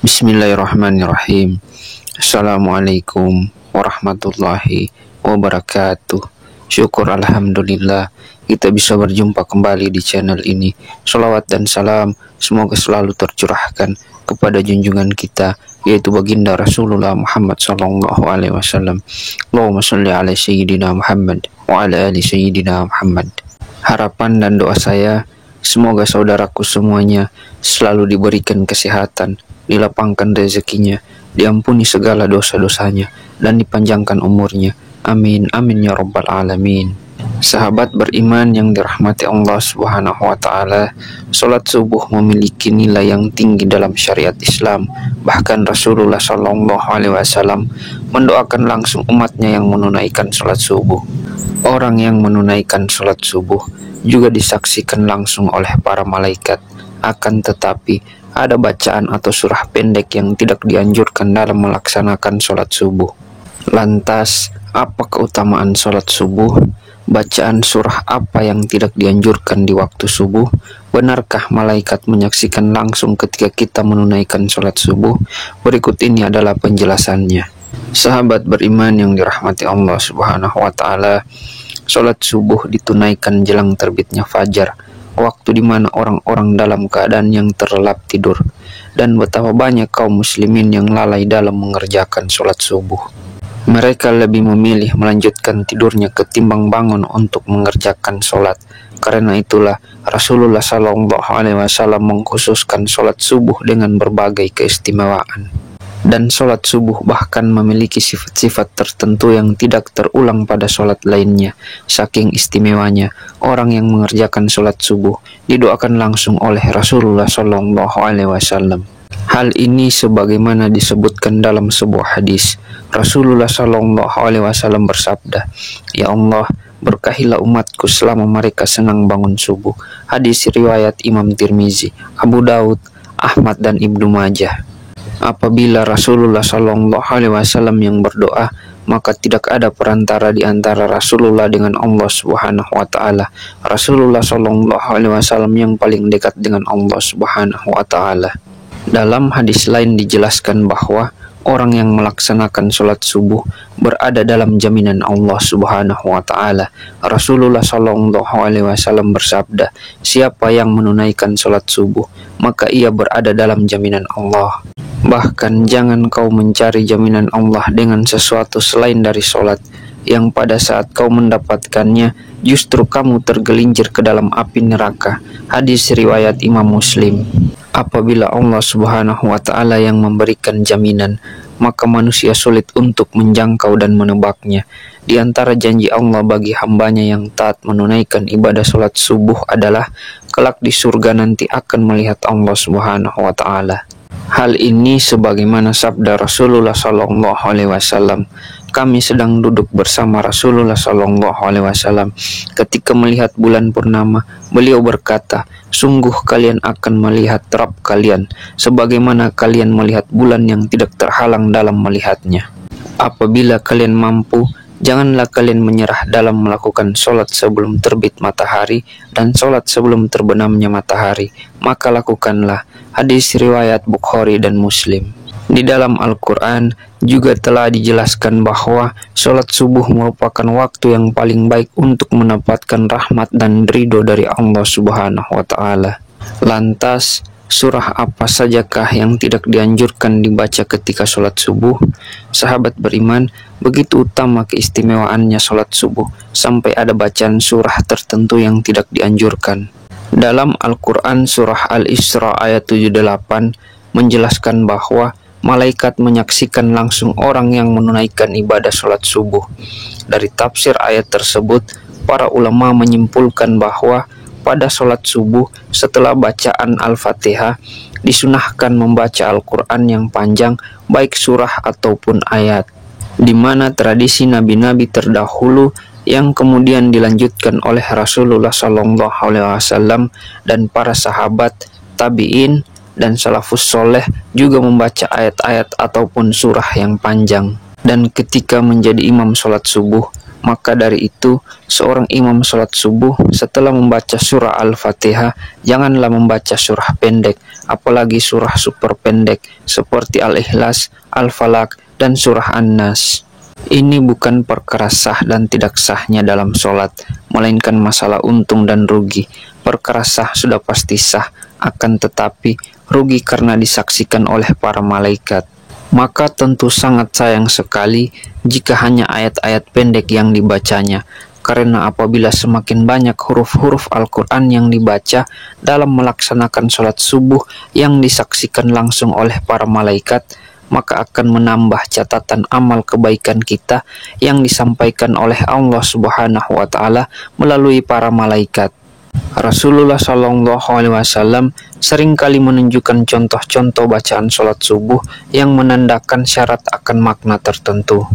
Bismillahirrahmanirrahim. Assalamualaikum warahmatullahi wabarakatuh. Syukur alhamdulillah kita bisa berjumpa kembali di channel ini. Shalawat dan salam semoga selalu tercurahkan kepada junjungan kita, yaitu baginda Rasulullah Muhammad sallallahu alaihi wasallam. Allahumma shalli ala sayyidina Muhammad wa ala ali sayyidina Muhammad. Harapan dan doa saya, semoga saudaraku semuanya selalu diberikan kesehatan, dilapangkan rezekinya, diampuni segala dosa-dosanya, dan dipanjangkan umurnya. Amin, amin ya rabbal alamin. Sahabat beriman yang dirahmati Allah Subhanahu wa ta'ala, salat subuh memiliki nilai yang tinggi dalam syariat Islam. Bahkan Rasulullah sallallahu alaihi wasallam mendoakan langsung umatnya yang menunaikan salat subuh. Orang yang menunaikan salat subuh juga disaksikan langsung oleh para malaikat. Akan tetapi ada bacaan atau surah pendek yang tidak dianjurkan dalam melaksanakan sholat subuh. Lantas, apa keutamaan sholat subuh? Bacaan surah apa yang tidak dianjurkan di waktu subuh? Benarkah malaikat menyaksikan langsung ketika kita menunaikan sholat subuh? Berikut ini adalah penjelasannya. Sahabat beriman yang dirahmati Allah Subhanahu wa ta'ala, sholat subuh ditunaikan jelang terbitnya fajar, waktu di mana orang-orang dalam keadaan yang terlelap tidur, dan betapa banyak kaum muslimin yang lalai dalam mengerjakan sholat subuh. Mereka lebih memilih melanjutkan tidurnya ketimbang bangun untuk mengerjakan sholat. Karena itulah Rasulullah sallallahu alaihi wasallam mengkhususkan sholat subuh dengan berbagai keistimewaan. Dan sholat subuh bahkan memiliki sifat-sifat tertentu yang tidak terulang pada sholat lainnya. Saking istimewanya, orang yang mengerjakan sholat subuh didoakan langsung oleh Rasulullah Sallallahu Alaihi Wasallam. Hal ini sebagaimana disebutkan dalam sebuah hadis. Rasulullah Sallallahu Alaihi Wasallam bersabda, "Ya Allah, berkahilah umatku selama mereka senang bangun subuh." Hadis riwayat Imam Tirmizi, Abu Daud, Ahmad dan Ibnu Majah. Apabila Rasulullah Shallallahu Alaihi Wasallam yang berdoa, maka tidak ada perantara di antara Rasulullah dengan Allah Subhanahu Wa Taala. Rasulullah Shallallahu Alaihi Wasallam yang paling dekat dengan Allah Subhanahu Wa Taala. Dalam hadis lain dijelaskan bahwa orang yang melaksanakan sholat subuh berada dalam jaminan Allah Subhanahu wa ta'ala. Rasulullah Shallallahu alaihi wasallam bersabda, "Siapa yang menunaikan sholat subuh, maka ia berada dalam jaminan Allah." Bahkan jangan kau mencari jaminan Allah dengan sesuatu selain dari sholat, yang pada saat kau mendapatkannya justru kamu tergelincir ke dalam api neraka. Hadis riwayat Imam Muslim. Apabila Allah Subhanahu wa ta'ala yang memberikan jaminan, maka manusia sulit untuk menjangkau dan menebaknya. Di antara janji Allah bagi hambanya yang taat menunaikan ibadah sholat subuh adalah kelak di surga nanti akan melihat Allah Subhanahu wa ta'ala. Hal ini sebagaimana sabda Rasulullah Sallallahu Alaihi Wasallam, "Kami sedang duduk bersama Rasulullah Sallallahu Alaihi Wasallam ketika melihat bulan purnama. Beliau berkata, sungguh kalian akan melihat Rabb kalian sebagaimana kalian melihat bulan yang tidak terhalang dalam melihatnya. Apabila kalian mampu, janganlah kalian menyerah dalam melakukan sholat sebelum terbit matahari dan sholat sebelum terbenamnya matahari, maka lakukanlah." Hadis riwayat Bukhari dan Muslim. Di dalam Al-Quran juga telah dijelaskan bahwa sholat subuh merupakan waktu yang paling baik untuk mendapatkan rahmat dan ridho dari Allah Subhanahu wa ta'ala. Lantas, surah apa sajakah yang tidak dianjurkan dibaca ketika sholat subuh? Sahabat beriman, begitu utama keistimewaannya sholat subuh sampai ada bacaan surah tertentu yang tidak dianjurkan. Dalam Al-Quran surah Al-Isra ayat 78 menjelaskan bahwa malaikat menyaksikan langsung orang yang menunaikan ibadah sholat subuh. Dari tafsir ayat tersebut, para ulama menyimpulkan bahwa pada sholat subuh setelah bacaan Al-Fatihah disunahkan membaca Al-Quran yang panjang, baik surah ataupun ayat, di mana tradisi nabi-nabi terdahulu yang kemudian dilanjutkan oleh Rasulullah Sallallahu Alaihi Wasallam dan para sahabat, tabi'in, dan salafus soleh juga membaca ayat-ayat ataupun surah yang panjang. Dan ketika menjadi imam sholat subuh, Maka dari itu, seorang imam sholat subuh setelah membaca surah Al-Fatihah, janganlah membaca surah pendek, apalagi surah super pendek seperti Al-Ikhlas, Al-Falaq, dan surah An-Nas. Ini bukan perkara sah dan tidak sahnya dalam sholat, melainkan masalah untung dan rugi. Perkara sah sudah pasti sah, akan tetapi rugi karena disaksikan oleh para malaikat. Maka tentu sangat sayang sekali jika hanya ayat-ayat pendek yang dibacanya, karena apabila semakin banyak huruf-huruf Al-Quran yang dibaca dalam melaksanakan sholat subuh yang disaksikan langsung oleh para malaikat, maka akan menambah catatan amal kebaikan kita yang disampaikan oleh Allah Subhanahu wa Ta'ala melalui para malaikat. Rasulullah Shallallahu Alaihi Wasallam seringkali menunjukkan contoh-contoh bacaan sholat subuh yang menandakan syarat akan makna tertentu.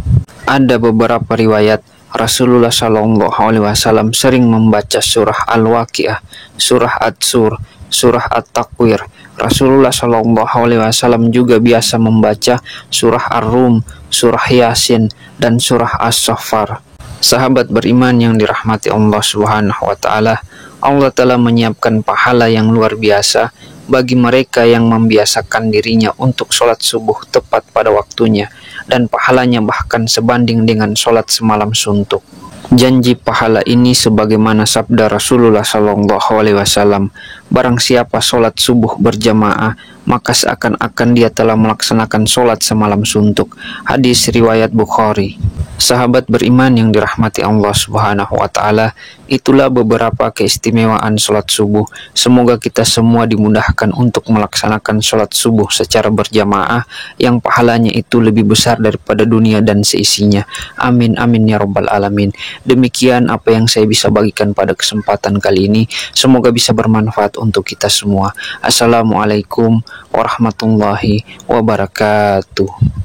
Ada beberapa riwayat Rasulullah Shallallahu Alaihi Wasallam sering membaca surah Al-Waqiah, surah At-Sur, surah At-Takwir. Rasulullah Shallallahu Alaihi Wasallam juga biasa membaca surah Ar-Rum, surah Yasin, dan surah As-Saffar. Sahabat beriman yang dirahmati Allah Subhanahu wa Ta'ala, Allah telah menyiapkan pahala yang luar biasa bagi mereka yang membiasakan dirinya untuk sholat subuh tepat pada waktunya, dan pahalanya bahkan sebanding dengan sholat semalam suntuk. Janji pahala ini sebagaimana sabda Rasulullah Shallallahu Alaihi Wasallam, barang siapa sholat subuh berjamaah, maka seakan-akan dia telah melaksanakan sholat semalam suntuk. Hadis riwayat Bukhari. Sahabat beriman yang dirahmati Allah Subhanahu wa Ta'ala, itulah beberapa keistimewaan sholat subuh. Semoga kita semua dimudahkan untuk melaksanakan sholat subuh secara berjamaah yang pahalanya itu lebih besar daripada dunia dan seisinya. Amin amin ya rabbal alamin. Demikian apa yang saya bisa bagikan pada kesempatan kali ini. Semoga bisa bermanfaat untuk kita semua. Assalamualaikum warahmatullahi wabarakatuh.